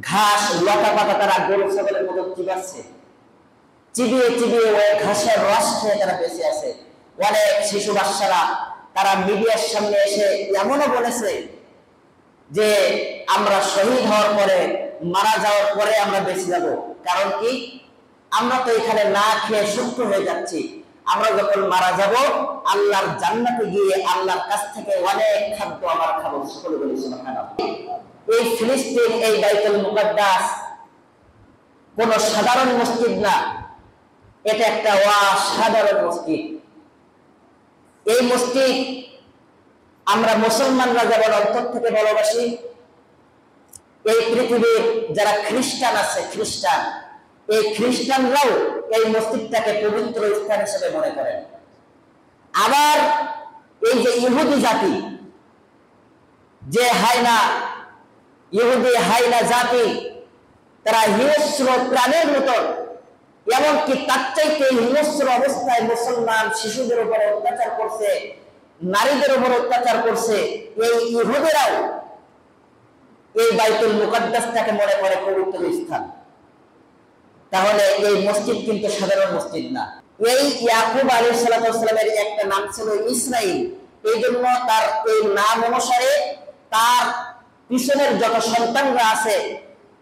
ঘাস লতা পাতা তারা গরু ছাগলের মতো চিবাচ্ছে, চিবিয়ে চিবিয়ে ওই ঘাসের রস খেয়ে তারা বেঁচে আছে। অনেক শিশু বাচ্চারা তারা মিডিয়ার সামনে এসে এমনও বলেছে যে আমরা শহীদ হওয়ার পরে, মারা যাওয়ার পরে আমরা বেঁচে যাব। কারণ কি, আমরা তো এখানে না খেয়ে শুকনো হয়ে যাচ্ছি, আমরা যখন মারা যাব আল্লাহর জান্নাতে গিয়ে আল্লাহর কাছ থেকে অনেক খাদ্য আমরা খাবো। সকলে বলি সুবহানাল্লাহ। এই ফিলিস্তিন, এই বাইতুল মুকাদ্দাস কোন সাধারণ মসজিদ না, এটা একটা অসাধারণ মসজিদ। এই মসজিদ আমরা মুসলমানরা যেমন অন্তর থেকে ভালোবাসি, এই পৃথিবীর যারা খ্রিস্টান আছে, এই খ্রিস্টানরাও এই মসজিদটাকে পবিত্র স্থান হিসেবে মনে করেন। আবার এই যে ইহুদি জাতি, যে ইহুদি হাইনা জাতি, তারা হিংস্র প্রাণের মতন, এমনকি তার চাইতে হিংস্র অবস্থায় মুসলমান শিশুদের উপরে অত্যাচার করছে, নারীদের উপর অত্যাচার করছে। এই ইহুদিরাও এই বাইতুল মুকাদ্দাসটাকে মনে করে পবিত্র স্থান। তাহলে এই মসজিদ কিন্তু সাধারণ মসজিদ না। এই ইয়াকুব আলাইহিস সালামের একটা নাম ছিল ইসরাইল, এই জন্য তার এই নাম অনুসারে তার পিছনের যত সন্তানরা আছে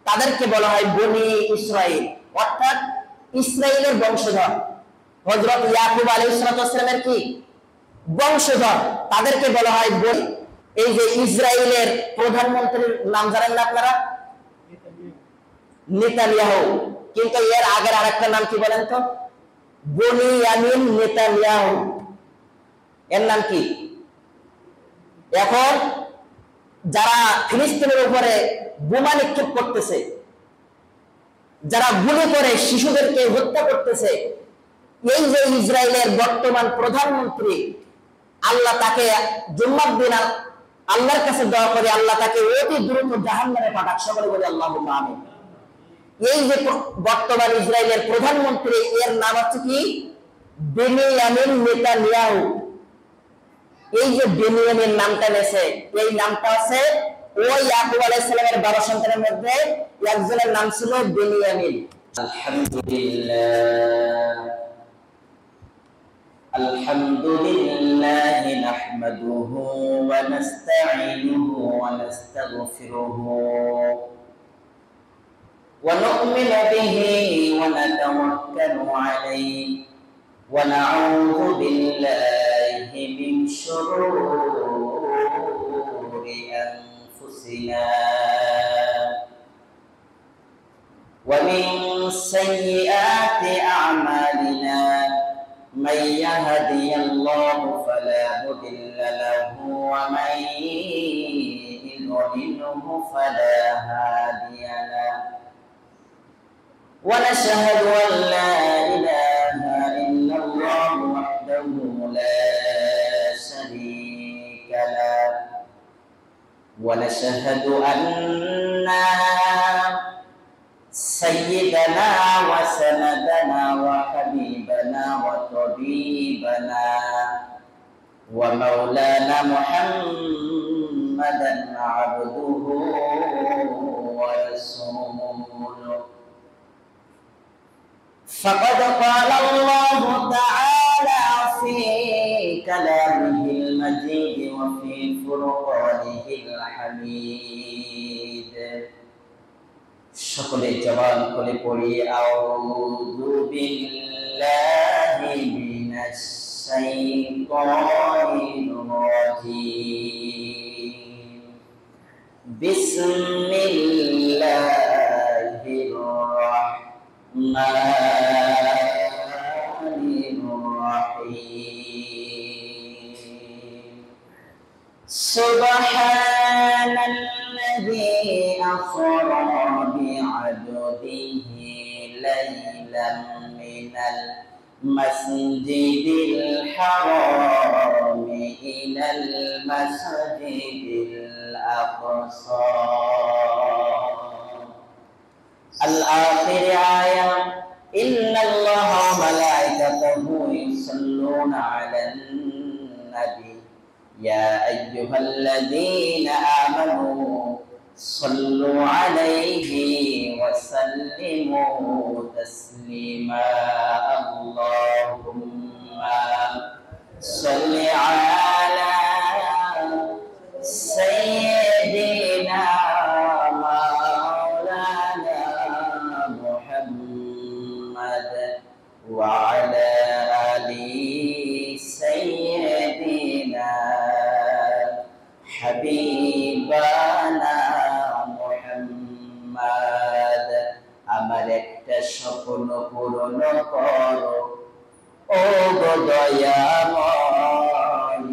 তাদেরকে বলা হয় বনি ইসরাইল, অর্থাৎ ইসরাইলের বংশধর। হযরত ইয়াকুব আলাইহিস সালামের কি বংশধর, তাদেরকে বলা হয় বনি। এই যে ইসরাইলের প্রধানমন্ত্রীর নাম জানেন না আপনারা? নেতানিয়াহু। কিন্তু এর আগের আরেকটা নাম কি বলেন তো? বনিয়ামিন নেতানিয়াহু। এর নাম কি? এখন যারা ফিলিস্তিনের উপরে বোমা নিক্ষেপ করতেছে, যারা গুলি করে শিশুদেরকে হত্যা করতেছে, এই যে ইসরায়েলের বর্তমান প্রধানমন্ত্রী, আল্লাহ তাকে জুম্মার দিন আল্লাহর কাছে দোয়া করে আল্লাহ তাকে অতি দ্রুত জাহান্নামে পাঠাক। সকলে বলে আল্লাহুম্মা আমিন। এই যে বর্তমান ইসরায়েলের প্রধানমন্ত্রী, এর নাম হচ্ছে কি? Benjamin Netanyahu. এই যে বেনিয়ামিন নামটা নেছে, এই নামটা আছে ওই ইয়াকুব আলাইহিস সালামের 12 সন্তানের মধ্যে একজনের নাম ছিল বেনিয়ামিন। আলহামদুলিল্লাহ নাহমাদুহু ওয়া নাস্তাঈনুহু ওয়া নাস্তাগফিরুহু ওয়া নু'মিনু বিহি ওয়া নাতাওয়াক্কালু আলাইহি ওয়া না'উযু বিল্লাহি মিন শুরুরি আনফুসিনা ওয়া মিন সাইয়্যাতি আ'মালিনা من يهدي الله فلا مضل له ومن يضلله فلا هادي له ونشهد أن لا إله إلا الله وحده لا شريك له ونشهد أن سيدنا وسندنا وحبيبنا وطبيبنا ومولانا محمدا عبده ورسوله فقد قال الله تعالى في كلامه المجيد وفي فرقانه الحميد সকলে জবান খুলে পড়ি আউযু বিল্লাহি মিনাশ শাইতানির রাজীম বিসমিল্লাহির রাহমানির রাহিম সুবহানাল্লাযী আসরা بعبده ليلا من المسجد الحرام إلى المسجد الأقصى الآخر آية إن الله وملائكته يصلون على النبي يا أيها الذين آمنوا صلوا عليه وسلموا تسليما اللهم صل على سيدنا مولانا محمد وعلى آل سيدنا حبيبنا محمد আমার একটা স্বপ্ন পূরণ করো ও গো দয়াময়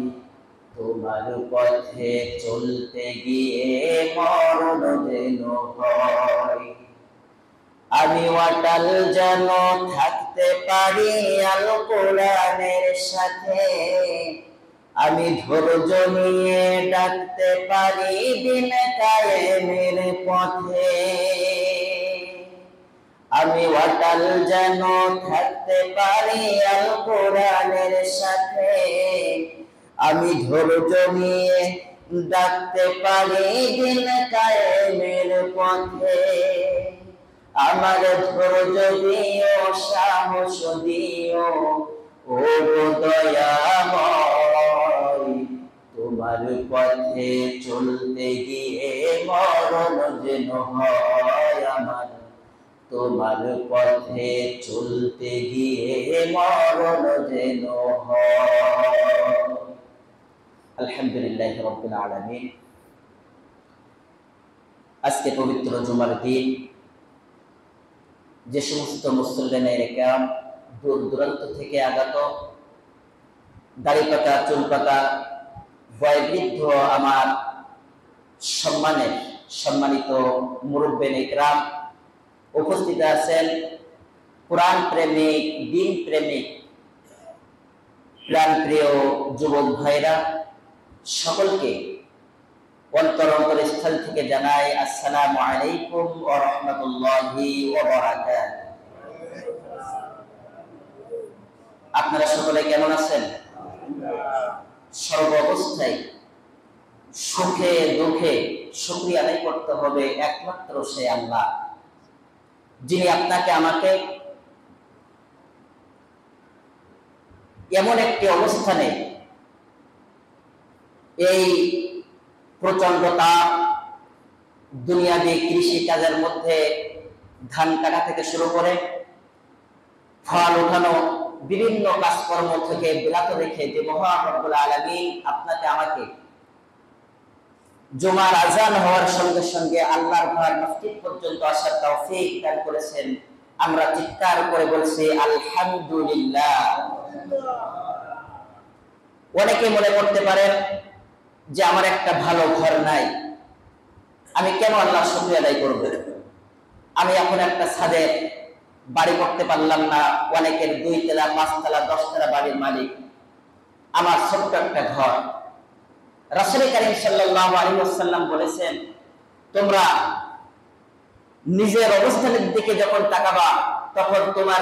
তোমার পথে চলতে গিয়ে মরণ যেন হয় আমি অটল যেন থাকতে পারি আল কোরআনের সাথে আমি ধৈর্য নিয়ে ডাকতে পারি দিন কায়েমের পথে আমি অটল যেন থাকতে পারি আল কোরআনের সাথে আমি ধৈর্য নিয়ে ডাকতে পারি দিন কায়েমের পথে আমার ধৈর্য দিও সাহস দিও ও দয়াময় তোমার পথে চলতে গিয়ে মরণ যেন হয় আমার তোমার পথে চলতে গিয়ে মরণ যেন হয় আলহামদুলিল্লাহি রাব্বিল আলামিন আজকে পবিত্র জুমার দিন যে সমস্ত মুসল্লিনের কেরাম দূর দূরান্ত থেকে আগত দাড়ি পাতা চুল পাতা বয়োবৃদ্ধ আমার সম্মানিত মুরব্বিন ইকরাম উপস্থিত আছেন কোরআন প্রেমিক দ্বীন প্রেমিক প্রাণপ্রিয় যুবক ভাইরা সকলকে অন্তরস্থল থেকে জানাই আসসালামু আলাইকুম ওয়া রাহমাতুল্লাহি ওয়া বারাকাতুহু আপনারা সকলে কেমন আছেন সর্ব অবস্থায় সুখে দুঃখে শুকরিয়া আদায় করতে হবে একমাত্র সে আল্লাহ যিনি আপনাকে আমাকে এমন একটি অবস্থানে এই প্রচন্ড তাপ দুনিয়াবি কৃষি কাজের মধ্যে ধান কাটা থেকে শুরু করে ফল উঠানো বিভিন্ন কাজকর্ম থেকে বিরত রেখে যে মহান রব্বুল আলামিন আপনাকে আমাকে জুমার আজান হওয়ার সঙ্গে সঙ্গে আল্লাহর ঘর মসজিদ পর্যন্ত আসার তৌফিক দান করেছেন আমরা চিৎকার করে বলছি আলহামদুলিল্লাহ অনেকে মনে করতে পারেন যে আমার একটা ভালো ঘর নাই আমি কেন আল্লাহর শুকরিয়া আদায় করব আমি এখন একটা ছাদের বাড়ি করতে পারলাম না অনেকের 2 তলা 5 তলা 10 তলা বাড়ির মালিক আমার ছোট্ট একটা ঘর রাসূল কারীম সাল্লাল্লাহু আলাইহি ওয়াসাল্লাম বলেছেন তোমরা নিজের অবস্থানের দিকে যখন তাকাবা তখন তোমার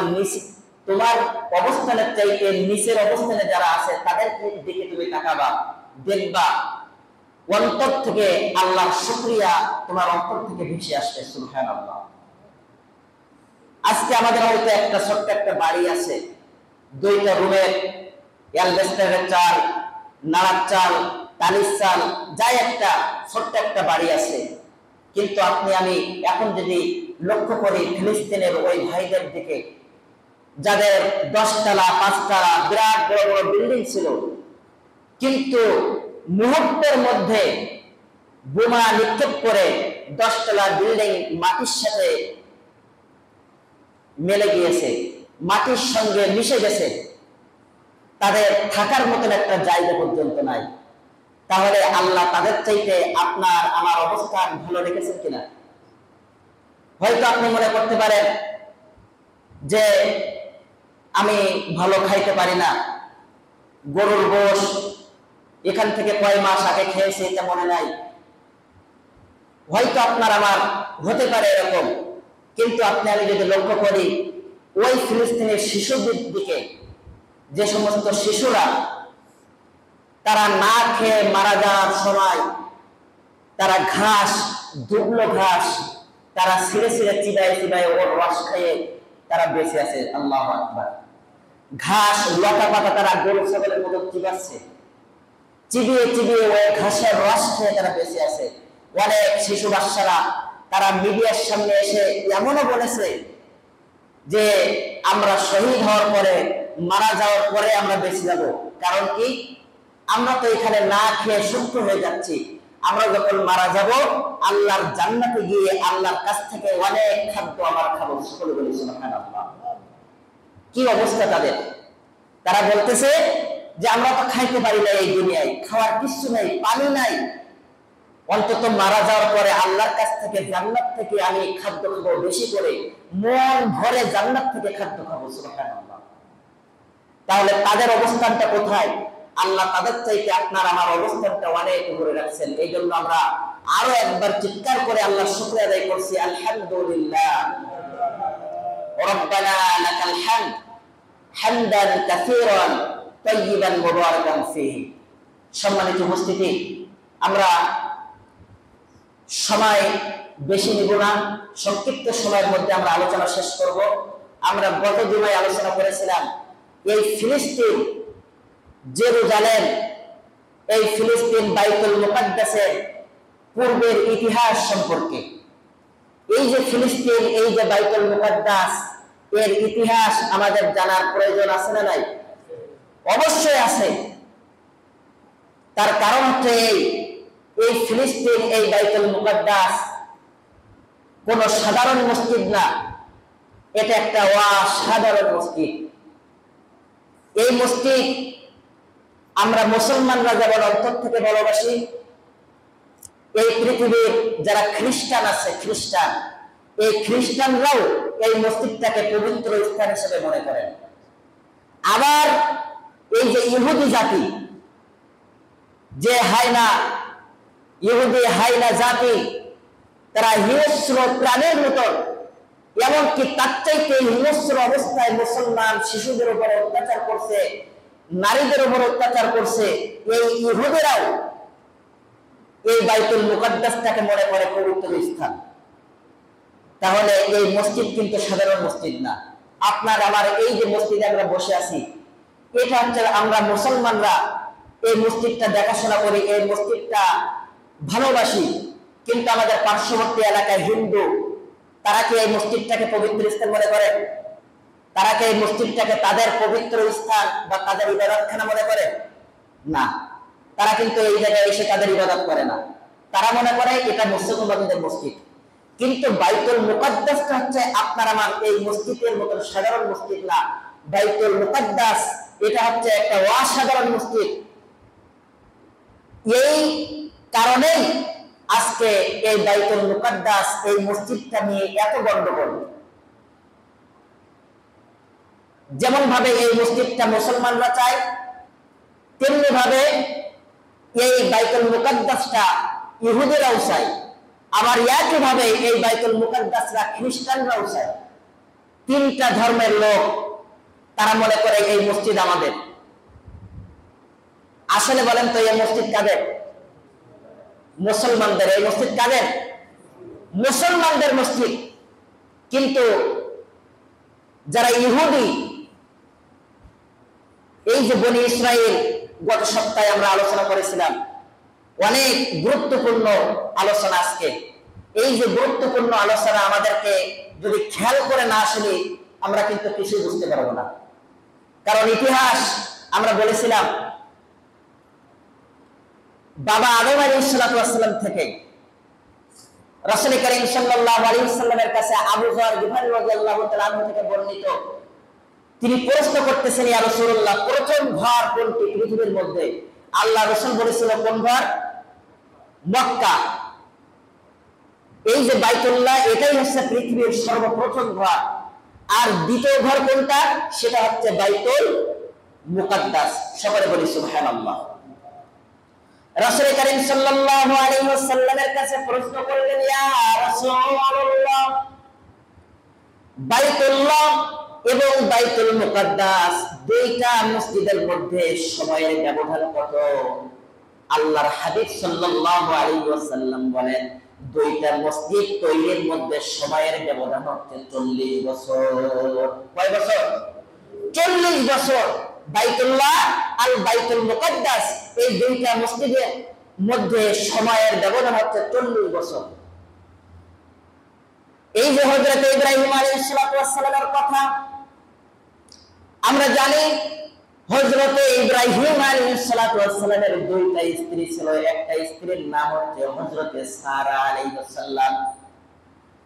অবস্থানের চাইতে নিচের অবস্থানে যারা আছে তাদের দিকে তুমি তাকাবা দেখবা অন্তর থেকে আল্লাহর শুকরিয়া তোমার অন্তর থেকে ভেসে আসবে সুবহানাল্লাহ আজকে আমাদের হয়তো একটা ছোট্ট একটা বাড়ি আছে 2টা রুমের অ্যালবেস্টারের চাল নাড়ার চাল টালির চাল যাই একটা ছোট্ট একটা বাড়ি আছে কিন্তু আপনি আমি এখন যদি লক্ষ্য করি ফিলিস্তিনের ওই ভাইদের দিকে যাদের 10 তলা 5 তলা বিরাট বড় বড় বিল্ডিং ছিল কিন্তু মুহূর্তের মধ্যে বোমা নিক্ষেপ করে 10 তলা বিল্ডিং মাটির সাথে মিলে গিয়েছে মাটির সঙ্গে মিশে গেছে তাদের থাকার মতন একটা জায়গা পর্যন্ত নাই তাহলে আল্লাহ তাদের চাইতে আপনার আমার অবস্থান ভালো রেখেছেন কিনা হয়তো আপনি মনে করতে পারেন যে আমি ভালো খাইতে পারি না গরুর গোশ এখান থেকে কয় মাস আগে খেয়েছি এটা মনে নাই হয়তো আপনার আমার হতে পারে এরকম কিন্তু আপনি আমি যদি লক্ষ্য করি ওই ফিলিস্তিনের শিশুদের দিকে যে সমস্ত শিশুরা তারা না খেয়ে মারা যাওয়ার সময় তারা ঘাস দুবলো ঘাস তারা ছিঁড়ে ছিঁড়ে চিবায় চিবায় ওর রস খেয়ে তারা বেঁচে আছে। আল্লাহু আকবার। ঘাস লতা পাতা তারা গরু ছাগলের মতো চিবাচ্ছে, চিবিয়ে চিবিয়ে ওই ঘাসের রস খেয়ে তারা বেঁচে আছে। অনেক শিশু বাচ্চারা তারা মিডিয়ার সামনে এসে এমনও বলেছে যে আমরা শহীদ হওয়ার পরে, মারা যাওয়ার পরে আমরা বেঁচে যাব। কারণ কি, আমরা তো এখানে না খেয়ে সুস্থ হয়ে যাচ্ছি, আমরা যখন মারা যাব আল্লাহর জান্নাতে গিয়ে আল্লাহর কাছ থেকে অনেক খাদ্য আমরা খাবো। সকলে বলি সুবহানাল্লাহ। কি অবস্থা তাদের! তারা বলতেছে যে আমরা তো খাইতে পারি না, এই দুনিয়ায় খাওয়ার কিছু নাই, পানি নাই, অন্তত মারা যাওয়ার পরে আল্লাহর কাছ থেকে জান্নাত থেকে আমি খাদ্য খাবো, বেশি করে মন ভরে জান্নাত থেকে খাদ্য খাবো। সুবহানাল্লাহ। তাহলে তাদের অবস্থানটা কোথায়? আল্লাহ তাদের চাইতে আপনার আমার অবস্থানটা অনেক উপরে রাখছেন। এই জন্য আমরা আরো একবার চিৎকার করে আল্লাহর শুকরিয়া আদায় করছি, আলহামদুলিল্লাহ রব্বানা লাকাল হামদ হামদান কাসীরান তাইয়িবান মুবারাকান ফীহি। সম্মানিত উপস্থিতি, আমরা সময় বেশি নিব না, সংক্ষিপ্ত সময়ের মধ্যে আমরা আলোচনা শেষ করব। আমরা গত জুমায় আলোচনা করেছিলাম এই ফিলিস্তিন, জেরুজালেম, এই ফিলিস্তিন বাইতুল মুকাদ্দাসের পূর্বের ইতিহাস সম্পর্কে। এই যে ফিলিস্তিন, এই যে বাইতুল মুকাদ্দাস, এর ইতিহাস আমাদের জানার প্রয়োজন আছে না নাই? অবশ্যই আছে। তার কারণ হচ্ছে এই ফিলিস্তিন, এই বাইতুল মুকাদ্দাস কোন সাধারণ মসজিদ না, এটা একটা অসাধারণ মসজিদ। এই মসজিদ আমরা মুসলমানরা যেমন অন্তর থেকে ভালোবাসি, এই পৃথিবীর যারা খ্রিস্টান আছে, খ্রিস্টান, এই খ্রিস্টানরাও এই মসজিদটাকে পবিত্র স্থান হিসেবে মনে করেন। আবার এই যে ইহুদি জাতি, যে হায়না, ইহুদি হায়না জাতি, তারা হিংস্র প্রাণীর মতন, এমনকি তার চাইতে হিংস্র অবস্থায় মুসলমান শিশুদের উপর অত্যাচার করছে, নারীদের উপর অত্যাচার করছে। এই ইহুদিরাও এই বাইতুল মুকাদ্দাসটাকে মনে করে পবিত্র স্থান। তাহলে এই মসজিদ কিন্তু সাধারণ মসজিদ না। আপনার আমার এই যে মসজিদে আমরা বসে আছি, এটা হচ্ছে আমরা মুসলমানরা এই মসজিদটা দেখাশোনা করি, এই মসজিদটা ভালোবাসি। কিন্তু আমাদের পার্শ্ববর্তী এলাকায় হিন্দু, তারা কি এই মসজিদটাকে পবিত্র স্থান মনে করে? তারা কি এই মসজিদটাকে তাদের পবিত্র স্থান বা তাদের ইবাদতখানা মনে করে? না, তারা কিন্তু এই জায়গায় এসে তাদের ইবাদত করে না। তারা মনে করে এটা মুসলমানদের মসজিদ। কিন্তু বাইতুল মুকাদ্দাসটা হচ্ছে আপনার আমার এই মসজিদের মতো সাধারণ মসজিদ না। বাইতুল মুকাদ্দাস এটা হচ্ছে একটা অসাধারণ মসজিদ। এই কারণেই আজকে এই বাইতুল মুকাদ্দাস, এই মসজিদটা নিয়ে এত গন্ডগোল। যেমন ভাবে এই মসজিদটা মুসলমানরা চায়, তেমনি ভাবে এই বাইতুল মুকাদ্দাসটা ইহুদিরাও চায়। আবার একই ভাবে এই বাইতুল মুকাদ্দাসরা খ্রিস্টানরাও চায়। তিনটা ধর্মের লোক তারা মনে করে এই মসজিদ আমাদের। আসলে বলেন তো এই মসজিদ কাদের? মুসলমানদের। এই মসজিদ কাদের? মুসলমানদের মসজিদ। কিন্তু যারা ইহুদি, এই যে বনি ইসরাইল, গত সপ্তাহে আমরা আলোচনা করেছিলাম, অনেক গুরুত্বপূর্ণ আলোচনা আজকে। এই যে গুরুত্বপূর্ণ আলোচনা আমাদেরকে যদি খেয়াল করে না শুনি, আমরা কিন্তু কিছুই বুঝতে পারবো না। কারণ ইতিহাস আমরা বলেছিলাম বাবা আদম আলাইহিস সালাম থেকে রাসূল করিম সাল্লাল্লাহু আলাইহি ওয়াসাল্লামের কাছে আবু যর গিফারী রাদিয়াল্লাহু তাআলা আনহু থেকে বর্ণিত, তিনি প্রশ্ন করতেছেন, ইয়া রাসূলুল্লাহ, প্রথম ঘর কোনটি পৃথিবীর মধ্যে? আল্লাহ রাসূল বলেছিল কোন ঘর? মক্কা। এই যে বাইতুল্লাহ, এটাই হচ্ছে পৃথিবীর সর্বপ্রথম ঘর। আর দ্বিতীয় ঘর কোনটা? সেটা হচ্ছে বাইতুল মুকাদ্দাস। সকলে বলি সুবহানাল্লাহ। রাসূল করিম সাল্লাল্লাহু আলাইহি ওয়াসাল্লামের কাছে প্রশ্ন করলেন, ইয়া রাসূলুল্লাহ, বাইতুল্লাহ এবং বাইতুল মুকাদ্দাস দুইটা মসজিদের মধ্যে সময়ের ব্যবধান কত? আল্লাহর হাবিব সাল্লাল্লাহু আলাইহি ওয়াসাল্লাম বলেন দুইটা মসজিদ তৈরির মধ্যে সময়ের ব্যবধান হচ্ছে 40 বছর। কয় বছর? 40 বছর। বাইতুল্লাহ আর বাইতুল মুকাদ্দাস এই দুইটা মসজিদের মধ্যে সময়ের ব্যবধান হচ্ছে 40 বছর। এই যে হযরত ইব্রাহিম আলাইহিস সালামের কথা আমরা জানি, হযরত ইব্রাহিম আলাইহিস সালামের দুইটা স্ত্রী ছিল। একটা স্ত্রীর নাম হচ্ছে হযরত সারা আলাইহিস সালাম,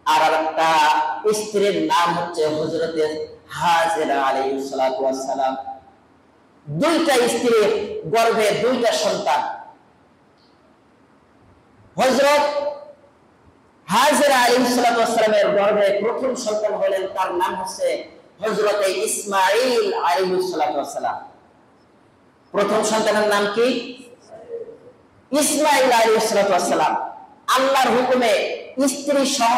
আর একটা স্ত্রীর নাম হচ্ছে হযরত হাজেরা আলাইহিস সালাম। দুইটা স্ত্রীর গর্ভে দুইটা সন্তান। হযরত হাজেরা আলাইহিস সালামের গর্ভে প্রথম সন্তান হলেন, তার নাম হচ্ছে হযরত ইসমাঈল আলাইহিস সালাম। প্রথম সন্তানের নাম কি? ইসমাঈল আলাইহিস সালাম। আল্লাহর হুকুমে স্ত্রী সহ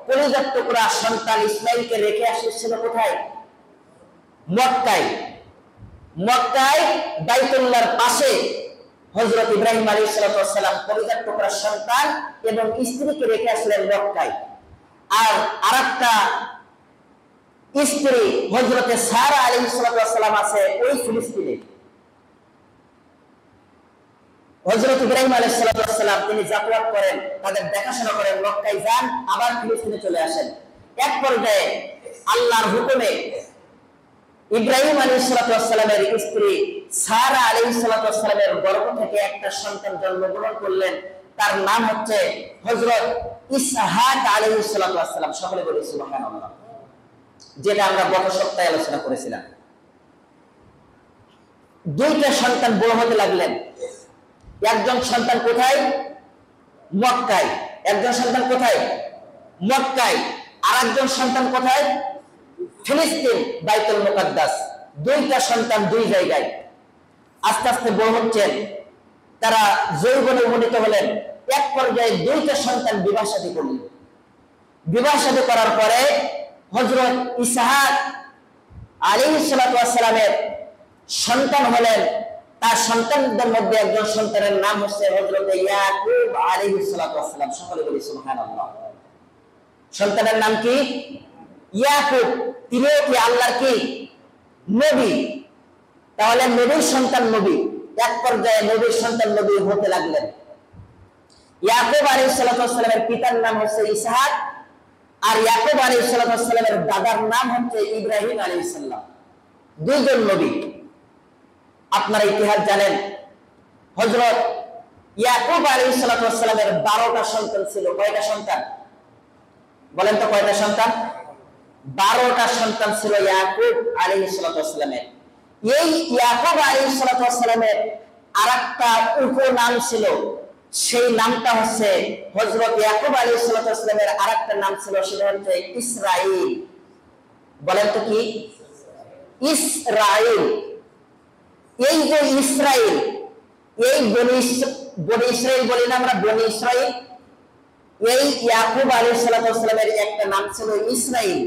কলিজার টুকরা সন্তান ইসমাঈলকে রেখে আসছিল কোথায়? মক্কায়। মক্কায় বাইতুল্লাহর পাশে হযরত ইব্রাহিম আলাইহিস সালাম কলিজার টুকরা সন্তান এবং স্ত্রীকে রেখে আসলেন মক্কায়। আর আরেকটা স্ত্রী হযরত সারা আলাইহিস সালাম আছে ওই ফিলিস্তিনে। হযরত ইব্রাহিম আলাইহিস সালাম তিনি যাতায়াত করেন, তাদের দেখাশোনা করেন, মক্কায় যান, আবার ফিলিস্তিনে চলে আসেন। এক পর্যায়ে আল্লাহর হুকুমে ইব্রাহিম আলাইহিস সালামের স্ত্রী সারা আলাইহিস সালামের গর্ভ থেকে একটা সন্তান জন্মগ্রহণ করলেন, তার নাম হচ্ছে হযরত ইসহাক আলাইহিস সালাম। সকলে বলি সুবহানাল্লাহ। যেটা আমরা গত সপ্তাহে আলোচনা করেছিলাম। দুইটা সন্তান বড় হতে লাগলেন। একজন সন্তান কোথায়? মক্কায়। একজন সন্তান কোথায়? মক্কায়। আর একজন সন্তান কোথায়? ফিলিস্তিন, বাইতুল মুকাদ্দাস। দুইটা সন্তান দুই জায়গায়। আস্তে আস্তে বড় হচ্ছেন, তারা যৌবনে উপনীত হলেন। এক পর্যায়ে দুইটা সন্তান বিবাহ শাদী করলেন। বিবাহ শাদী করার পরে হযরত ইসহাক আলাইহিস সালামের সন্তান হলেন। তার সন্তানদের মধ্যে একজন সন্তানের নাম হচ্ছে হযরত ইয়াকুব আলাইহিস সালাম। সকলে বলি সুবহানাল্লাহ। সন্তানের নাম কি? ইয়াকুব। তিনিও কি আল্লাহর কি নবী? তাহলে নবীর সন্তান নবী। এক পর্যায়ে নবীর সন্তান নবী হতে লাগলেন। ইয়াকুব আলাইহিস সালামের পিতার নাম হচ্ছে ইসহাক, আর ইয়াকুব আলাইহিস সালামের দাদার নাম হচ্ছে ইব্রাহিম আলাইহিস সালাম। দুইজন নবী। আপনারা ইতিহাস জানেন, হযরত ইয়াকুব আলাইহিস সালামের 12টা সন্তান ছিল। কয়টা সন্তান বলেন তো? কয়টা সন্তান? 12টা সন্তান ছিল ইয়াকুব আলাইহিস সালামের। এই ইয়াকুব আলাইহিস সালামের আরেকটা উপনাম ছিল, সেই নামটা হচ্ছে হযরত ইয়াকুব আলাইহিস সালামের আরেকটা নাম ছিল, সেটা হচ্ছে ইসরাঈল। বলেন তো কি? ইসরাঈল। এই যে ইসরাঈল, এই বনি ইসরাঈল বলি না আমরা, বনি ইসরাঈল। এই ইয়াকুব আলাইহিস সালামের একটা নাম ছিল ইসরাঈল।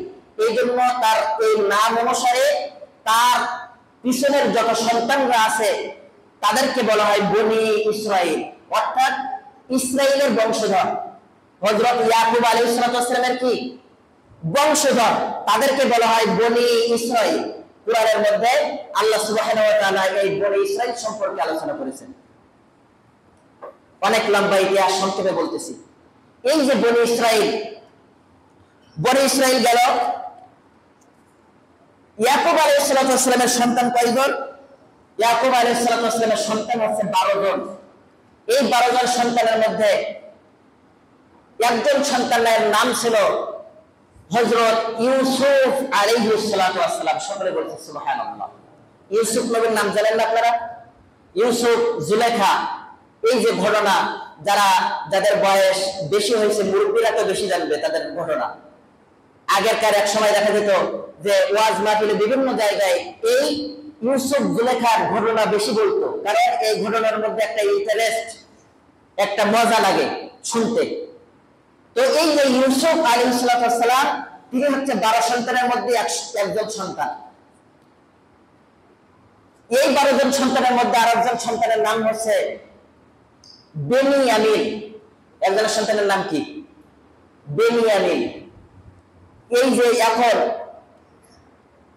এই জন্য তার এই নাম অনুসারে তার পিছনের যত সন্তানরা আছে তাদেরকে বলা হয় বনি ইসরাঈল, অর্থাৎ ইসরাঈলের বংশধর। হযরত ইয়াকুব আলাইহিস সালামের কি বংশধর, তাদেরকে বলা হয় বনি ইসরাঈল। কুরআনের মধ্যে আল্লাহ সুবহানাহু ওয়া তাআলা এই বনি ইসরাঈল সম্পর্কে আলোচনা করেছেন। অনেক লম্বা ইতিহাস, সংক্ষেপে বলতেছি। এই যে বনি ইসরাঈল গেল। ইয়াকুব আলাইহিস সালামের সন্তান কয়জন? ইয়াকুব আলাইহিস সালামের সন্তান হচ্ছে 12 জন। এই 12 জন সন্তানের মধ্যে একজন সন্তানের নাম ছিল হযরত ইউসুফ আলাইহিস সালাম। সকলে বলছে সুবহানাল্লাহ। ইউসুফ নবীর নাম জানেন না আপনারা? ইউসুফ, জুলেখা, এই যে ঘটনা, যাদের বয়স বেশি হয়েছে, মুরব্বীরা তো বেশি জানবে তাদের ঘটনা। আগেরকার এক সময় দেখা যেত যে ওয়াজ মাহফিলে বিভিন্ন জায়গায় এই ইউসুফ জুলেখার ঘটনা বেশি বলতো, কারণ এই ঘটনার মধ্যে একটা ইন্টারেস্ট, একটা মজা লাগে শুনতে। তো এই যে ইউসুফ আলাইহিস সালাম, তিনি হচ্ছে 12 সন্তানের মধ্যে একজন সন্তান। এই 12 জন সন্তানের মধ্যে আরেকজন সন্তানের নাম হচ্ছে বেনিয়ামিন। একজনের সন্তানের নাম কি? বেনিয়ামিন। এই যে এখন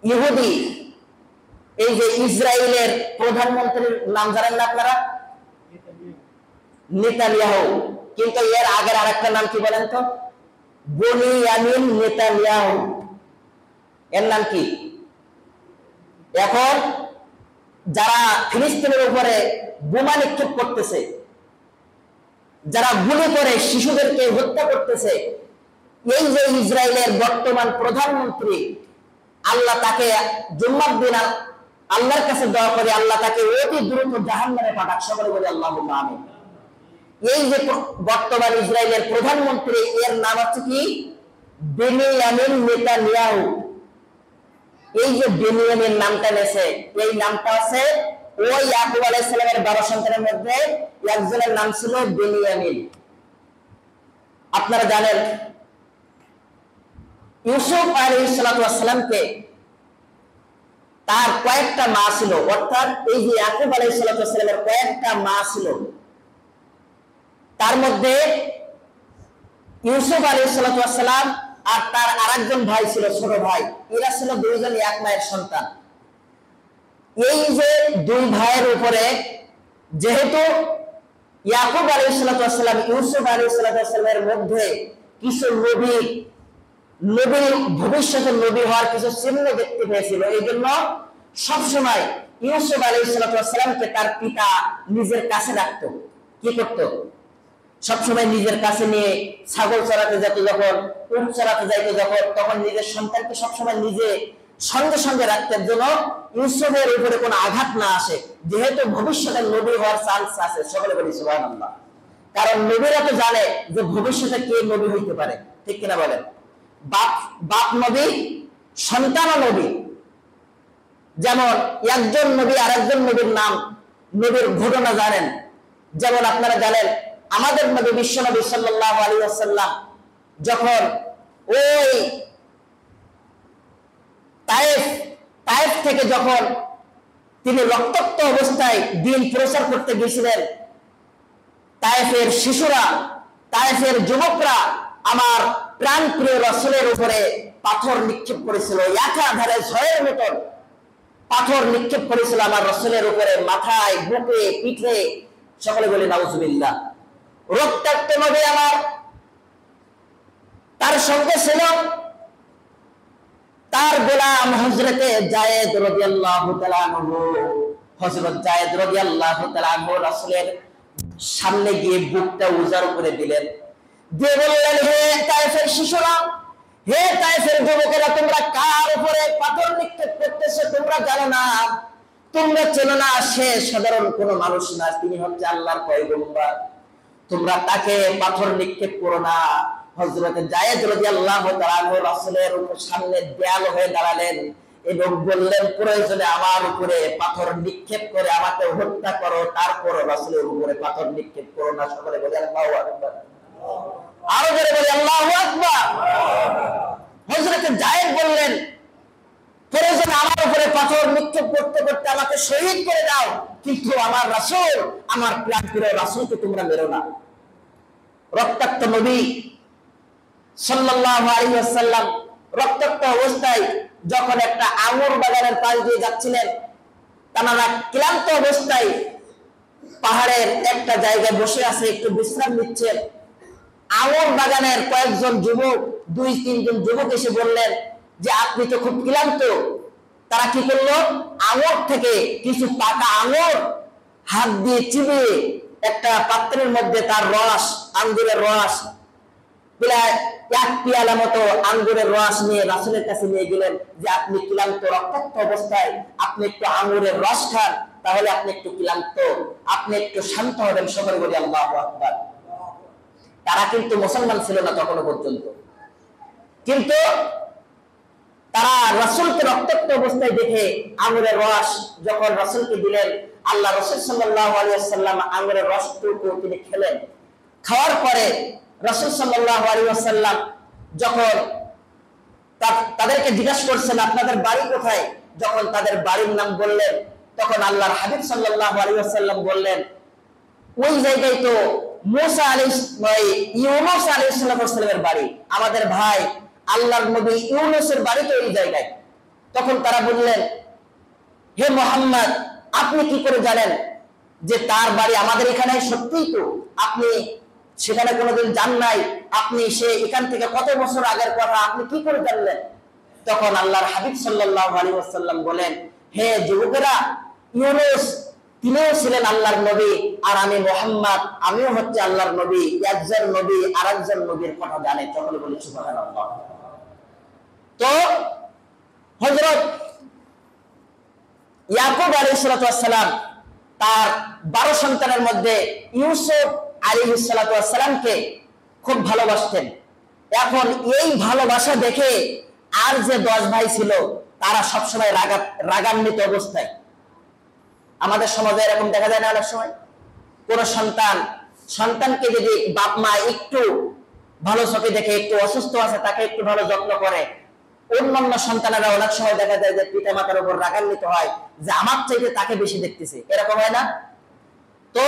ইহুদি, এই যে ইসরায়েলের প্রধানমন্ত্রীর নাম জানেন না আপনারা? নেতানিয়াহু। কিন্তু এর আগের আরেকটা নাম কি বলেন তো? Benjamin Netanyahu. এর নাম কি? এখন যারা ফিলিস্তিনের উপরে বোমা নিক্ষেপ করতেছে, যারা গুলি করে শিশুদেরকে হত্যা করতেছে, এই যে ইসরায়েলের বর্তমান প্রধানমন্ত্রী, আল্লাহ তাকে জুম্মার দিন আল্লাহর কাছে দোয়া করে আল্লাহ তাকে অতি দ্রুত জাহান্নামে পাঠাক। সকলে বলে আল্লাহুম্মা আমিন। এই যে বর্তমান ইসরায়েলের প্রধানমন্ত্রী, এর নাম হচ্ছে কি? Benjamin Netanyahu. এই যে বেনিয়ামিন নামটা নেছে, এই নামটা আছে ওই ইয়াকুব আলাইহিস সালামের 12 সন্তানের মধ্যে একজনের নাম ছিল বেনিয়ামিন। আপনারা জানেন ইউসুফ আলাইহিস সালামকে তার কয়েকটা মা ছিল, অর্থাৎ এই যে ইয়াকুব আলাইহিস সালামের কয়েকটা মা ছিল, তার মধ্যে ইউসুফ আলাইহিস সালাম আর তার আরেকজন ভাই ছিল, ছোট ভাই। এরা ছিল দুইজন এক মায়ের সন্তান। এই যে দুই ভাইয়ের উপরে যেহেতু ইয়াকুব আলাইহিস সালাম ইউসুফ আলাইহিস সালামের মধ্যে কিছু নবীর ভবিষ্যতে নবী হওয়ার কিছু চিহ্ন দেখতে পেয়েছিল, এই জন্য সবসময় ইউসুফ আলাইহিস সালামকে তার পিতা নিজের কাছে রাখত। কি করত? সবসময় নিজের কাছে নিয়ে ছাগল চড়াতে যেত, যখন উট চড়াতে যাইতো যখন, তখন নিজের সন্তানকে সবসময় নিজে সঙ্গে সঙ্গে রাখতেন, যেন ইউসুফের উপরে কোনো আঘাত না আসে, যেহেতু ভবিষ্যতে নবী হওয়ার চান্স আছে। সকলে বলি সুবহানাল্লাহ। কারণ নবীরা তো জানে যে ভবিষ্যতে কে নবী হইতে পারে, ঠিক কিনা বলেন? বাপ নবী, সন্তানও নবী। যেমন একজন নবী আরেকজন নবীর নাম, নবীর ঘটনা জানেন। যেমন আপনারা জানেন আমাদের নবী বিশ্ব নবী সাল্লাল্লাহু আলাইহি ওয়াসাল্লাম যখন ওই তায়েফ থেকে যখন তিনি রক্তাক্ত অবস্থায় দ্বীন প্রচার করতে গিয়েছিলেন, তায়েফের শিশুরা, তায়েফের যুবকরা আমার প্রাণ প্রিয় রাসূলের উপরে পাথর নিক্ষেপ করেছিল, একাধারে ঝড়ের মতন পাথর নিক্ষেপ করেছিল আমার রাসূলের উপরে, মাথায়, বুকে, পিঠে। সকলে বলি নাউজুবিল্লাহ। রক্তাক্ত নবী আমার, তার সঙ্গে ছিল তার গোলাম হযরতে যায়েদ রাদিয়াল্লাহু তাআলা আনহু। হযরত যায়েদ রাদিয়াল্লাহু তাআলা আনহু রাসূলের সামনে গিয়ে বুকটা উজাড় করে দিলেন, দিয়ে বললেন, হে তায়েফের শিশুরা, হে তায়েফের যুবকেরা, তোমরা কার উপরে পাথর নিক্ষেপ করতেছো? তোমরা জানো না, তোমরা চেনো না, সে সাধারণ কোনো মানুষ না, তিনি হচ্ছে আল্লাহর পয়গম্বর। তোমরা তাকে পাথর নিক্ষেপ করো না। হযরত যায়েদ রাদিয়াল্লাহু তাআলা আনহু রাসূলের সামনে দেয়াল হয়ে দাঁড়ালেন এবং বললেন, প্রয়োজনে আমার উপরে পাথর নিক্ষেপ করে আমাকে হত্যা করো, তারপর রাসূলের উপরে পাথর নিক্ষেপ করো না। সকলে বলে আল্লাহু আকবার। আরো জোরে বলে আল্লাহু আকবার। হযরত যায়েদ বললেন, প্রয়োজনে আমার উপরে পাথর নিক্ষেপ করতে করতে আমাকে শহীদ করে দাও, কিন্তু আমার রাসূল, আমার প্রিয় রাসূলকে তোমরা মেরো না। রক্তাক্ত নবী সাল্লাল্লাহু আলাইহি ওয়াসাল্লাম রক্তাক্ত অবস্থায় যখন একটা আঙুর বাগানের পাশ দিয়ে যাচ্ছিলেন, তারা ক্লান্ত অবস্থায় পাহাড়ের একটা জায়গায় বসে আছে, একটু বিশ্রাম নিচ্ছেন। আঙুর বাগানের কয়েকজন যুবক, 2-3 যুবক এসে বললেন যে আপনি তো খুব ক্লান্ত। তারা কি করলো? আঙুর থেকে কিছু পাকা আঙুর হাত দিয়ে চিবিয়ে একটা পাত্রের মধ্যে তার রস, আঙ্গুরের রস, প্রায় 1 পেয়ালা মতো আঙ্গুরের রস নিয়ে রাসূলের কাছে নিয়ে গেলেন যে আপনি ক্লান্ত, রক্তাক্ত অবস্থায় আপনি একটু আঙ্গুরের রস খান, তাহলে আপনি একটু ক্লান্ত, আপনি একটু শান্ত হবেন। সকলে বলি আল্লাহু আকবার। তারা কিন্তু মুসলমান ছিল না তখনো পর্যন্ত, কিন্তু তারা রাসূলকে রক্তাক্ত অবস্থায় দেখে আঙ্গুরের রস যখন রাসূলকে দিলেন, আল্লাহ রাসূল সাল্লাল্লাহু আলাইহি ওয়াসাল্লাম আঙ্গুরের রসটুকু তিনি খেলেন। খাওয়ার পরে রাসূল সাল্লাল্লাহু আলাইহি ওয়াসাল্লাম যখন তাদেরকে জিজ্ঞাসা করছেন আপনাদের বাড়ি কোথায়, যখন তাদের বাড়ির নাম বললেন, তখন আল্লাহর হাবিব সাল্লাল্লাহু আলাইহি ওয়াসাল্লাম বললেন, ওই জায়গায় তো মুসা ইউনূস আলাইহিস সালামের বাড়ি, আমাদের ভাই আল্লাহর নবী ইউনূসের বাড়ি তো এই জায়গায়। তখন তারা বললেন, হে মুহাম্মদ, আপনি কি করে জানেন যে তার বাড়ি আমাদের এখানে? সত্যিই তো, আপনি সেখানে কোনোদিন যান নাই, আপনি সে এখান থেকে কত বছর আগের কথা, আপনি কি করে জানলেন? তখন আল্লাহর হাবিব সাল্লাল্লাহু আলাইহি ওয়াসাল্লাম বলেন, হে যুবকেরা, ইউনূস তিনিও ছিলেন আল্লাহর নবী, আর আমি মুহাম্মদ, আমিও হচ্ছে আল্লাহর নবী। একজন নবী আরেকজন নবীর কথা জানে। সকলে বলি সুবহানাল্লাহ। তো হযরত ইয়াকুব আলাইহিস সালাম তার 12 সন্তানের মধ্যে ইউসুফ আলাইহিস সালামকে খুব ভালোবাসতেন। এখন এই ভালোবাসা দেখে আর যে 10 ভাই ছিল তারা সবসময় রাগান্বিত অবস্থায়। আমাদের সমাজে এরকম দেখা যায় না অনেক সময়, কোন সন্তানকে যদি বাপ মা একটু ভালো চোখে দেখে, একটু অসুস্থ আছে তাকে একটু ভালো যত্ন করে, অন্যান্য সন্তানেরা অনেক সময় দেখা যায় যে পিতা মাতার উপর রাগান্বিত হয় যে আমার চাইতে তাকে বেশি দেখতেছে, এরকম হয় না? তো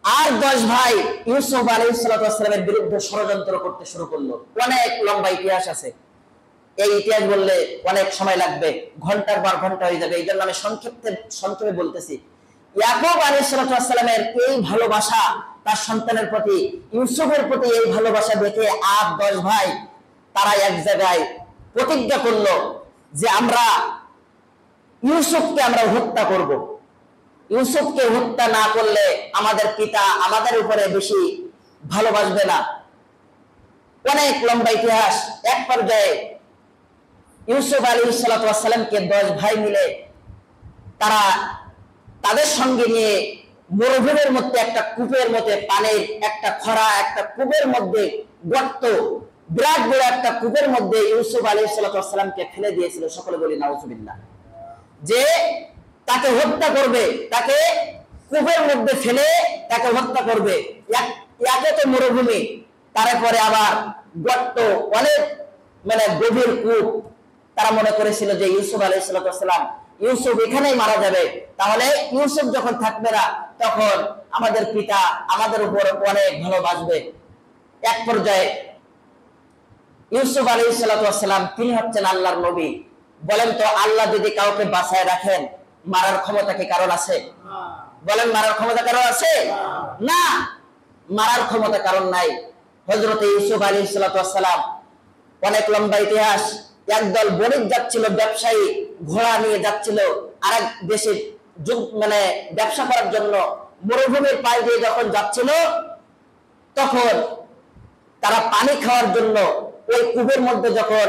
আর 10 ভাই ইউসুফ আলাইহিস সালামের বিরুদ্ধে ষড়যন্ত্র করতে শুরু করলো। অনেক লম্বা ইতিহাস আছে, এই ইতিহাস বললে অনেক সময় লাগবে, ঘন্টার পর ঘন্টা হয়ে যাবে। এই জন্য আমি সংক্ষেপে বলতেছি। ইয়াকুব আলাইহিস সালামের এই ভালোবাসা তার সন্তানের প্রতি, ইউসুফের প্রতি এই ভালোবাসা দেখে আর 10 ভাই তারা এক জায়গায় প্রতিজ্ঞা করলো যে আমরা ইউসুফকে হত্যা করব। ইউসুফকে হত্যা না করলে আমাদের পিতা আমাদের উপরে বেশি ভালোবাসবে না। অনেক লম্বা ইতিহাস। এক পর্যায়ে ইউসুফ আলাইহিস সালামকে 10 ভাই মিলে তারা তাদের সঙ্গে নিয়ে মরুভূমির মধ্যে একটা কূপের মধ্যে, পানির একটা খরা, একটা কূপের মধ্যে গর্ত, বিরাট বড় একটা কূপের মধ্যে ইউসুফ আলাইহিস সালামকে ফেলে দিয়েছিল। সকলে বলি নাউজুবিল্লাহ। যে তাকে হত্যা করবে, তাকে কূপের মধ্যে ফেলে তাকে হত্যা করবে। একে তো মরুভূমি, তারপরে আবার গর্ত, অনেক গভীর কূপ। তারা মনে করেছিল যে ইউসুফ আলাইহিস সালাম ইউসুফ এখানেই মারা যাবে, তাহলে ইউসুফ যখন থাকবে না তখন আমাদের পিতা আমাদের উপর অনেক ভালোবাসবে। এক পর্যায়ে ইউসুফ আলাইহিস সালাম তিনি হচ্ছেন আল্লাহর নবী। বলেন তো, আল্লাহ যদি কাউকে বাঁচায় রাখেন, মারার ক্ষমতা কি কারণ আছে? বলেন, মারার ক্ষমতা কারণ আছে? না, মারার ক্ষমতা কারণ নাই। হযরত ইউসুফ আলাইহিস সালাম, অনেক লম্বা ইতিহাস। একদল বণিক যাচ্ছিল, ব্যবসায়ী ঘোড়া নিয়ে যাচ্ছিল আরেক দেশে ব্যবসা করার জন্য। মরুভূমির পাশ দিয়ে যখন যাচ্ছিল তখন তারা পানি খাওয়ার জন্য ওই কূপের মধ্যে যখন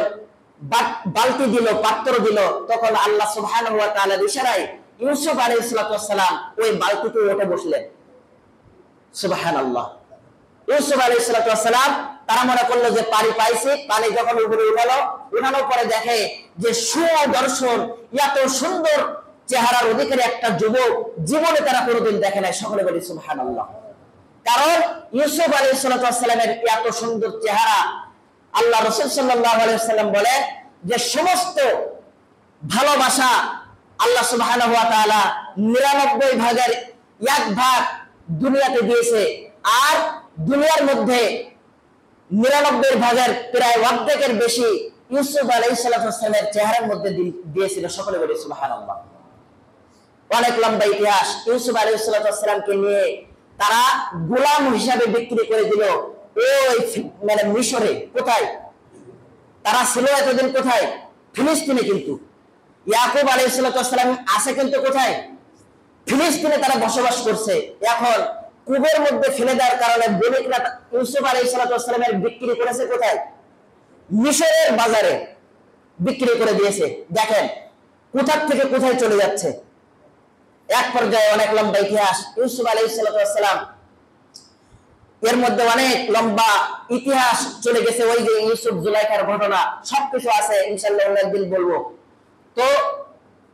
বালতি দিল, পাত্র দিল, তখন আল্লাহ সুবহানাহু ওয়া তাআলার ইশারায় ইউসুফ আলাইহিস সালাম ওই বালতিতে উঠে বসলেন। সুবহানাল্লাহ। ইউসুফ আলাইহিস সালাম তারা মনে করলো যে পানি পাইছে। পানি যখন উপরে উঠানোর পরে দেখে যে সুদর্শন, এত সুন্দর চেহারার অধিকারী একটা যুবক জীবনে তারা কোনোদিন দেখে নাই। সকলে বলি সুবহানাল্লাহ। কারণ ইউসুফ আলাইহিস সালামের এত সুন্দর চেহারা। আল্লাহ রাসূল সাল্লাল্লাহু আলাইহি ওয়াসাল্লাম বলেন যে সমস্ত ভালোবাসা আল্লাহ সুবহানাহু ওয়া তাআলা 99 ভাগের 1 ভাগ দুনিয়াতে দিয়েছে, আর দুনিয়ার মধ্যে 99 ভাগের প্রায় অর্ধেকের বেশি ইউসুফ আলাইহিস সালামের চেহারার মধ্যে দিয়েছিল। সকলে বলি সুবহানাল্লাহ। অনেক লম্বা ইতিহাস। ইউসুফ আলাইহিস সালামকে নিয়ে তারা গোলাম হিসাবে বিক্রি করে দিল ওই মিশরে। কোথায় তারা ছিল এতদিন? কোথায়? ফিলিস্তিনে। কিন্তু ইয়াকুব আলাইহিস সালাম আছে কিন্তু কোথায়? ফিলিস্তিনে তারা বসবাস করছে। এখন কূপের মধ্যে ফেলে দেওয়ার কারণে বণিকরা ইউসুফ আলাইহিস সালামের বিক্রি করেছে কোথায়? মিশরের বাজারে বিক্রি করে দিয়েছে। দেখেন কোথা থেকে কোথায় চলে যাচ্ছে। এক পর্যায়ে অনেক লম্বা ইতিহাস। ইউসুফ আলাইহিস সালাম এর মধ্যে অনেক লম্বা ইতিহাস চলে গেছে। ওই যে ইউসুফ জুলাইখার ঘটনা সবকিছু আছে, ইনশাআল্লাহ একদিন বলবো। তো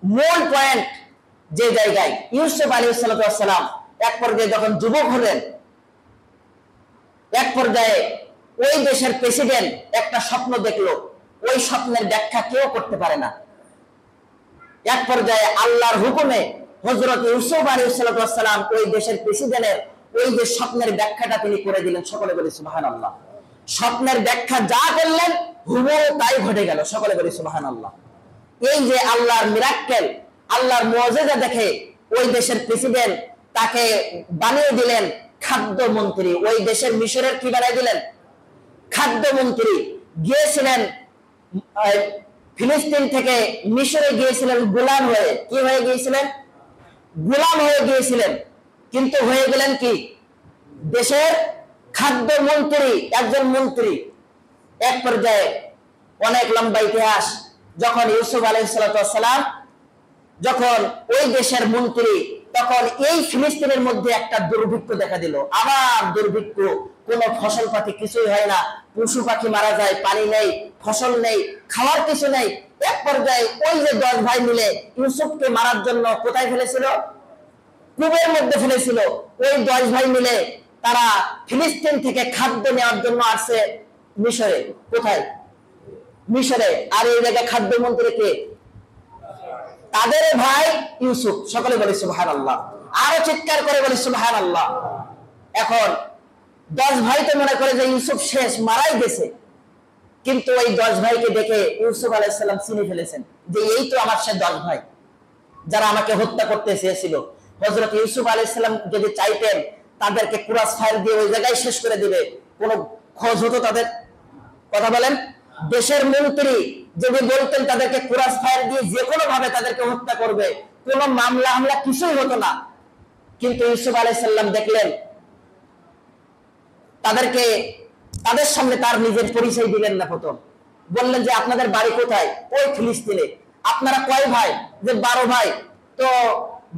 মূল পয়েন্ট যে জায়গায়, ইউসুফ আলাইহিস সালাম এক পর্যায়ে যখন যুবক হলেন, এক পর্যায়ে ওই দেশের প্রেসিডেন্ট একটা স্বপ্ন দেখলো। ওই স্বপ্নের ব্যাখ্যা কেউ করতে পারে না। এক পর্যায়ে আল্লাহর হুকুমে হযরত ইউসুফ আলাইহিস সালাম ওই দেশের প্রেসিডেন্টের ওই যে স্বপ্নের ব্যাখ্যাটা তিনি করে দিলেন। সকলে বলি সুবহানাল্লাহ। স্বপ্নের ব্যাখ্যা যা করলেন হুবহু তাই ঘটে গেল। সকলে বলি সুবহানাল্লাহ। এই যে আল্লাহর মিরাক্কেল, আল্লাহর মুআজিজা দেখে ওই দেশের প্রেসিডেন্ট তাকে বানিয়ে দিলেন খাদ্যমন্ত্রী। ওই দেশের মিশরের কি বানিয়ে দিলেন? খাদ্যমন্ত্রী। গিয়েছিলেন ফিলিস্তিন থেকে মিশরে গিয়েছিলেন গোলাম হয়ে। কি হয়ে গিয়েছিলেন? গোলাম হয়ে গিয়েছিলেন। কিন্তু হয়ে গেলেন কি? দেশের খাদ্যমন্ত্রী, একজন মন্ত্রী। এক পর্যায়ে অনেক লম্বা ইতিহাস, যখন ইউসুফ আলাইহিস সালাম যখন ওই দেশের মন্ত্রী, তখন এই ফিলিস্তিনের মধ্যে একটা দুর্ভিক্ষ দেখা দিল। আবার দুর্ভিক্ষ, কোনো ফসল পাতি কিছুই হয় না, পশু পাখি মারা যায়, পানি নেই, ফসল নেই, খাওয়ার কিছু নেই। এক পর্যায়ে ওই যে 10 ভাই মিলে ইউসুফকে মারার জন্য কোথায় ফেলেছিল? কূপের মধ্যে ফেলেছিল। ওই 10 ভাই মিলে তারা ফিলিস্তিন থেকে খাদ্য নেওয়ার জন্য আসছে মিশরে। কোথায়? মিশরে। আর এই জায়গায় খাদ্যমন্ত্রী কে? তাদের ভাই ইউসুফ। সকলে বলি সুবহানাল্লাহ। আরো চিৎকার করে বলি সুবহানাল্লাহ। এখন 10 ভাই তো মনে করে যে ইউসুফ শেষ, মারাই গেছে। কিন্তু ওই 10 ভাইকে দেখে ইউসুফ আলাইহিস সালাম চিনে ফেলেছেন যে এই তো আমার সে 10 ভাই যারা আমাকে হত্যা করতে চেয়েছিল। হযরত ইউসুফ আলাইহিস সালাম যদি চাইতেন তাদেরকে ক্রস ফায়ার দিয়ে ওই জায়গায় শেষ করে দিবে, কোনো খোঁজ হতো তাদের? কথা বলেন। দেশের মন্ত্রী যদি বলতেন তাদেরকে ক্রস ফায়ার দিয়ে যে কোনো ভাবে তাদেরকে হত্যা করবে, কোনো মামলা হামলা কিছুই হতো না। কিন্তু ইউসুফ আলাইহিস সালাম দেখলেন তাদেরকে, তাদের সামনে তার নিজের পরিচয় দিলেন না। প্রথম বললেন যে আপনাদের বাড়ি কোথায়? ওই ফিলিস্তিনে। আপনারা কয় ভাই? যে 12 ভাই। তো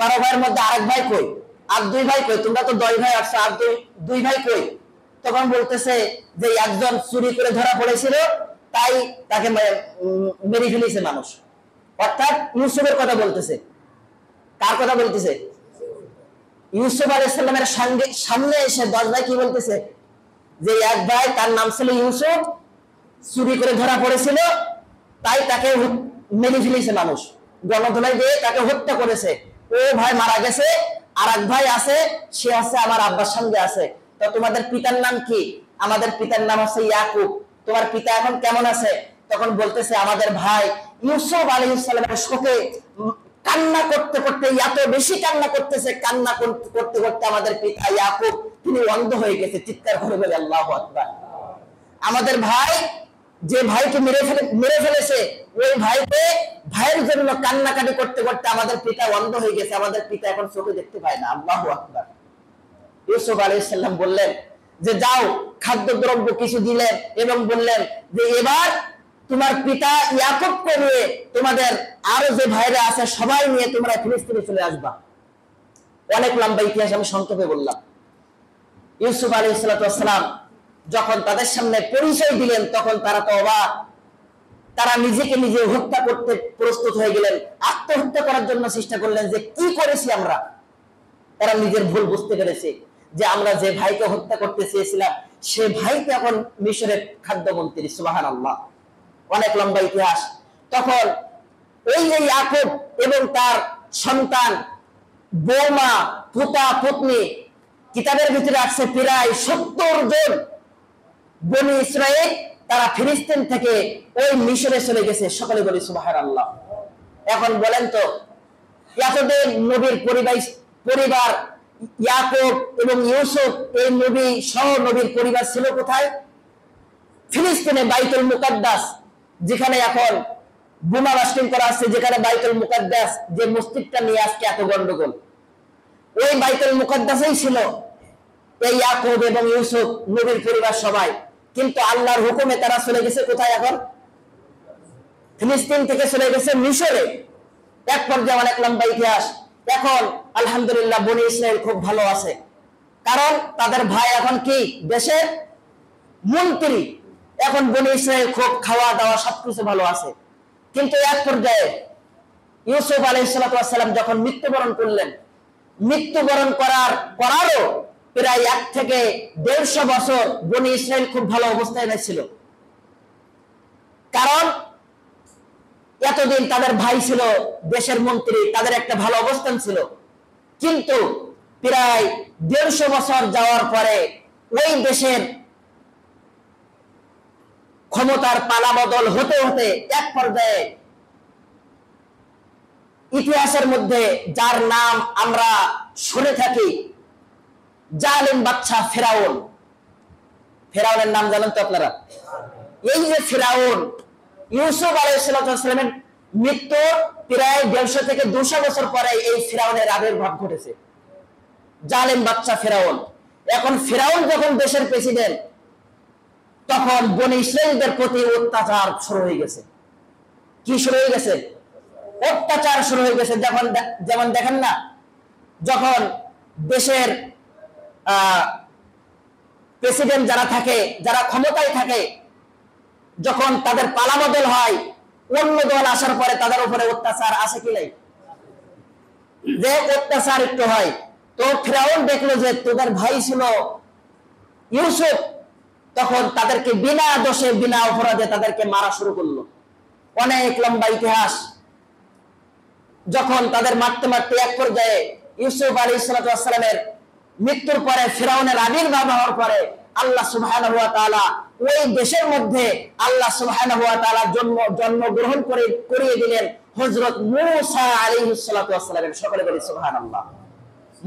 12 ভাইয়ের মধ্যে আরেক ভাই কই? আর 2 ভাই কই? তোমরা তো 10 ভাই আসছো, আর 2 ভাই কই? তখন বলতেছে যে একজন চুরি করে ধরা পড়েছিল, তাই তাকে মেরে ফেলেছে মানুষ। অর্থাৎ ইউসুফের কথা বলতেছে। কার কথা বলতেছে? ইউসুফ আলাইহিস সালামের সামনে এসে 10 ভাই কি বলতেছে? যে এক ভাই, তার নাম ছিল ইউসুফ, চুরি করে ধরা পড়েছিল, তাই তাকে মেরে ফেলেছে মানুষ, গণধোলাই দিয়ে তাকে হত্যা করেছে। ও ভাই মারা গেছে, আর এক ভাই আছে, সে আছে আমার আব্বার সঙ্গে আছে। তো তোমাদের পিতার নাম কি? আমাদের পিতার নাম হচ্ছে ইয়াকুব। তোমার পিতা এখন কেমন আছে? তখন বলতেছে আমাদের ভাই ইউসুফ আলাইহিস সালামের শোকে কান্না করতে করতে, এত বেশি কান্না করতেছে, কান্না করতে করতে আমাদের পিতা ইয়াকুব তিনি অন্ধ হয়ে গেছে। চিৎকার করে বলে আল্লাহু আকবার। আমাদের ভাই, যে ভাইকে মেরে ফেলেছে, ওই ভাইয়ের জন্য কান্নাকাটি করতে করতে আমাদের পিতা অন্ধ হয়ে গেছে, আমাদের পিতা এখন চোখে দেখতে পায় না। আল্লাহু আকবার। ইউসুফ আলাইহিস সালাম বললেন যে যাও, খাদ্যদ্রব্য কিছু দিলেন এবং বললেন যে এবার তোমার পিতা ইয়াকুবকে নিয়ে তোমাদের আরো যে ভাইরা আছে সবাই নিয়ে তোমরা ফিলিস্তিনে চলে আসবা। অনেক লম্বা ইতিহাস আমি সংক্ষেপে বললাম। ইউসুফ আলাইহিস সালাম যখন তাদের সামনে পরিচয় দিলেন তখন তারা তো অবাক। তারা নিজেকে নিজে হত্যা করতে প্রস্তুত হয়ে গেলেন, আত্মহত্যা করার জন্য চেষ্টা করলেন যে কি করেছি আমরা। তারা নিজের ভুল বুঝতে পেরেছে যে আমরা যে ভাইকে হত্যা করতে চেয়েছিলাম সে ভাইকে এখন মিশরের খাদ্যমন্ত্রী। সুবহানাল্লাহ। অনেক লম্বা ইতিহাস। তখন ওই যে ইয়াকুব এবং তার সন্তান, বৌমা, পুতা, পত্নী, কিতাবের ভিতরে আছে প্রায় 70 জন বনি ইসরাইল, তারা ফিলিস্তিন থেকে ওই মিশরে চলে গেছে। সকলে বলি সুবহানাল্লাহ। এখন বলেন তো ইয়াকুবের নবীর পরিবার ইয়াকুব এবং ইউসুফ, এই নবী সহ নবীর পরিবার ছিল কোথায়? ফিলিস্তিনে, বাইতুল মুকাদ্দাস, যেখানে এখন বোমা বাস্টিং করা আছে, যেখানে বাইতুল মুকাদ্দাস, যে মসজিদটা নিয়ে আজকে এত গন্ডগোল, ওই বাইতুল মুকাদ্দাসেই ছিল এই ইয়াকুব এবং ইউসুফ নবীর পরিবার সবাই। কিন্তু আল্লাহর হুকুমে তারা চলে গেছে কোথায়? এখন ফিলিস্তিন থেকে চলে গেছে মিশরে। এক পর্যায়ে অনেক লম্বা ইতিহাস। এখন আলহামদুলিল্লাহ বনি ইসরাইল খুব ভালো আছে, কারণ তাদের ভাই এখন কি দেশের মন্ত্রী। এখন বনি ইসরাইল খুব খাওয়া দাওয়া সবকিছু ভালো আছে। কিন্তু এক পর্যায়ে ইউসুফ আলাইহিস সালাম যখন মৃত্যুবরণ করলেন, মৃত্যুবরণ করারও প্রায় 1 থেকে 150 বছর বনি ইসরাইল খুব ভালো অবস্থায় ছিল। কারণ এতদিন তাদের ভাই ছিল দেশের মন্ত্রী, তাদের একটা ভালো অবস্থান ছিল। কিন্তু প্রায় 150 বছর যাওয়ার পরে ওই দেশের ক্ষমতার পালাবদল হতে হতে এক পর্যায়ে ইতিহাসের মধ্যে যার নাম আমরা শুনে থাকি, জালিম বাদশা ফেরাউন। ফেরাউনের নাম জানেন তো আপনারা? এই যে ফেরাউন, ইউসুফ আলাইহিস সালামের মৃত্যুর প্রায় 150 থেকে 200 বছর পরে এই ফেরাউনের আবির্ভাব ঘটেছে, জালিম বাদশা ফেরাউন। এখন ফেরাউন যখন দেশের প্রেসিডেন্ট, তখন বনী ইসরাইলদের প্রতি অত্যাচার শুরু হয়ে গেছে। কি শুরু হয়ে গেছে? অত্যাচার শুরু হয়ে গেছে। যেমন দেখেন না, যখন দেশের প্রেসিডেন্ট যারা থাকে, যারা ক্ষমতায় থাকে, যখন তাদের পালাবদল হয়, অন্য দল আসার পরে তাদের উপরে অত্যাচার আসে কি নাই? যে অত্যাচার একটু হয়। তো ফেরাউন দেখলো যে তোদের ভাই ছিল ইউসুফ, তখন তাদেরকে বিনা দোষে বিনা অপরাধে তাদেরকে মারা শুরু করলো। অনেক লম্বা ইতিহাস। যখন তাদের মারতে মারতে এক পর্যায়ে ইউসুফ আলাইহিস সালামের মৃত্যুর পরে, ফেরাউনের আবির্ভাব হওয়ার পরে আল্লাহ সুবহানাহু ওয়া তাআলা ওই দেশের মধ্যে আল্লাহ সুবহানাহু ওয়া তাআলা জন্মগ্রহণ করিয়ে দিলেন হযরত মূসা আলাইহিস সালামের। সকলে বলি সুবহানাল্লাহ।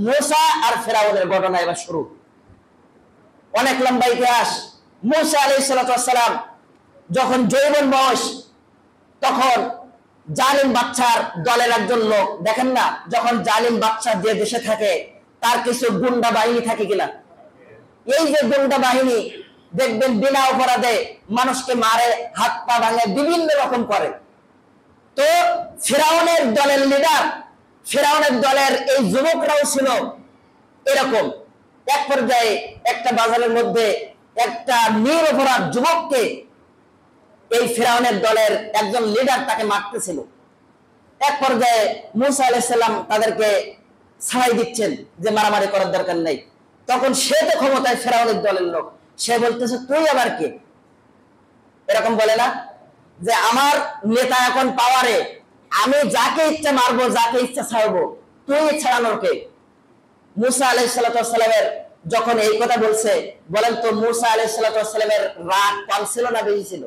মূসা আর ফেরাউনের ঘটনা এবার শুরু। অনেক লম্বা ইতিহাস। মূসা আলাইহিস সালাম যখন যৌবন বয়স, তখন জালিম বাদশার দলের একজন লোক, দেখেন না, যখন জালিম বাদশা যে দেশে থাকে তার কিছু গুন্ডা বাহিনী থাকে কিনা? এই যে গুন্ডা বাহিনী দেখবেন বিনা অপরাধে মানুষকে মারে, হাত পা ভাঙে, বিভিন্ন রকম করে। তো ফেরাউনের দলের লিডার, ফেরাউনের দলের এই যুবকরাও ছিল এরকম। এক পর্যায়ে একটা বাজারের মধ্যে একটা নিরপরাধ যুবককে এই ফেরাউনের দলের একজন লিডার তাকে মারতেছিল। এক পর্যায়ে মূসা আলাইহিস সালাম তাদেরকে ছাড়াই দিচ্ছেন যে মারামারি করার দরকার নেই। তখন সে তো ক্ষমতায়, ফেরাউনের দলের লোক, সে বলতেছে তুই আবার কে? এরকম বলে না যে আমার নেতা এখন পাওয়ারে, আমি যাকে ইচ্ছা মারবো, যাকে ইচ্ছা ছাড়বো, তুই ছাড়ানোর কে? মূসা আলাইহিস সালামের যখন এই কথা বলছে, বলেন তো মূসা আলাইহিস সালামের রাগ কম ছিল না বেশি ছিল?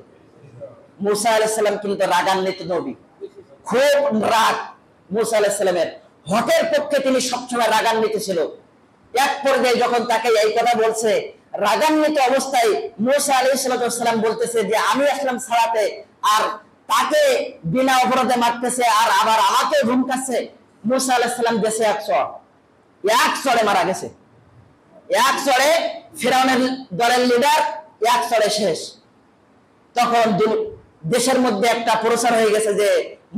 মূসা আলাইহিস সালাম কিন্তু রাগান্বিত নবী, খুব রাগ মূসা আলাইহিস সালামের। হকের পক্ষে তিনি সবসময় রাগান্বিত ছিল। এক পর্যায়ে যখন তাকে এই কথা বলছে, রাগান্বিত অবস্থায় মূসা আলাইহিস সালাম বলতেছে যে আমি আসলাম ছাড়াতে, আর তাকে বিনা অপরাধে মারতেছে, আর আবার আমাকে ধমকাচ্ছে। মূসা আলাইহিস সালাম দেশে এক চড়ে মারা গেছে। এক চড়ে ফেরাউনের দলের লিডার এক চড়ে শেষ। তখন দেশের মধ্যে একটা প্রচার হয়ে গেছে যে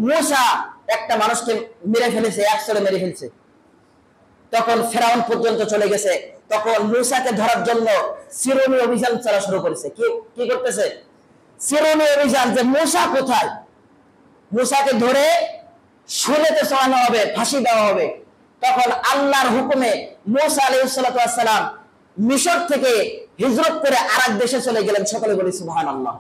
মূসা একটা মানুষকে মেরে ফেলেছে, এক চড়ে মেরে ফেলছে। তখন ফেরাউন পর্যন্ত চলে গেছে। তখন মূসাকে ধরার জন্য সিরোনি অভিযান চলা শুরু করেছে। কি করতেছে? সিরোনি অভিযান, যে মূসা কোথায়, মূসাকে ধরে শুনেতে চড়ানো হবে, ফাঁসি দেওয়া হবে। তখন আল্লাহর হুকুমে মূসা আলাইহিস সালাম মিশর থেকে হিজরত করে আরেক দেশে চলে গেলেন। সকলে বলি সুবহানাল্লাহ।